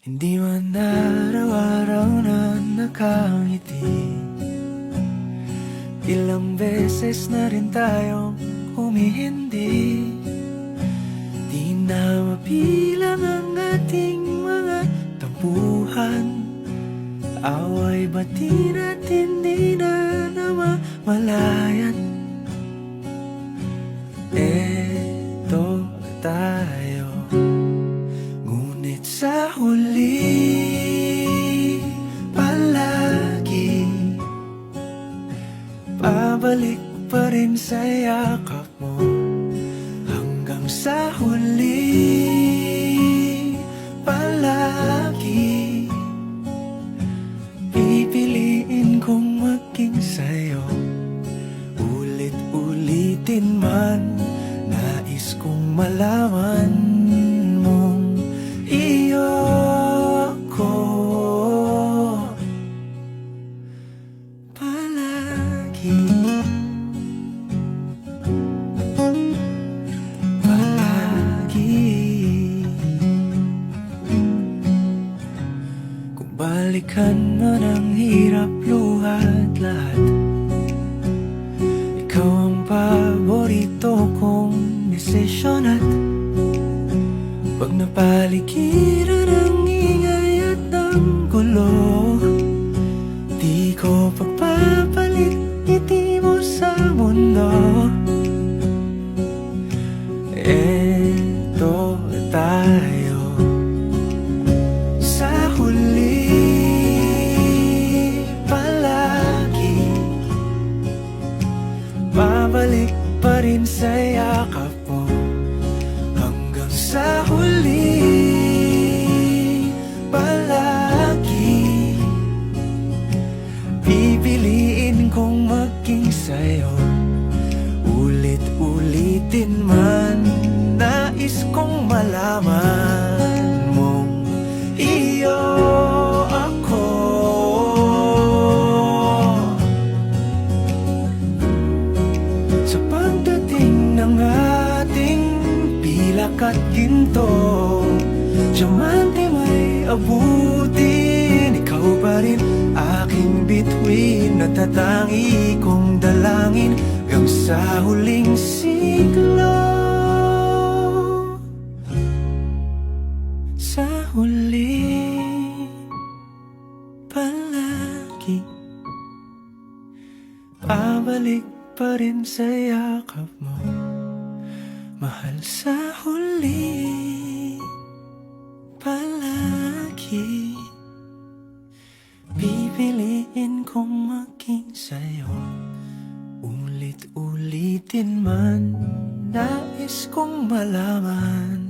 Hindi man araw-araw na nakangiti. Ilang beses na rin tayong humihindi. Di na mabilang ang ating mga tampuhan. Away bati natin di na namamalayan. Eto tayo, ngunit sa huli palagi pabalik pa rin sa yakap mo. Hanggang sa huli palagi pipiliin kong maging sa'yo. Ulit-ulitin man, nais kong malaman mong iyo ako palagi. Palagi. Kung balikan man ang hirap, luhat lahat, ikaw ang paborito kong desisyon. At pag napaligiran ang ingay at ang gulo, di ko pagpapalit ngiti mo sa mundo. Eto tayo, sa huli palagi babalik pa rin sa yakap mo. Hanggang sa huli palagi pipiliin kong maging sa'yo. Ulit-ulitin man, nais kong malaman mong iyo ako. Sa pagdating ng ating pilak at ginto, diamante may abutin, ikaw pa rin aking bituin. Natatangi kong dalangin hanggang sa huling siglo. Sa huli palagi pabalik pa rin sa yakap mo, mahal. Sa huli palagi pipiliin kong maging sa'yo. Ulit-ulitin man, nais kong malaman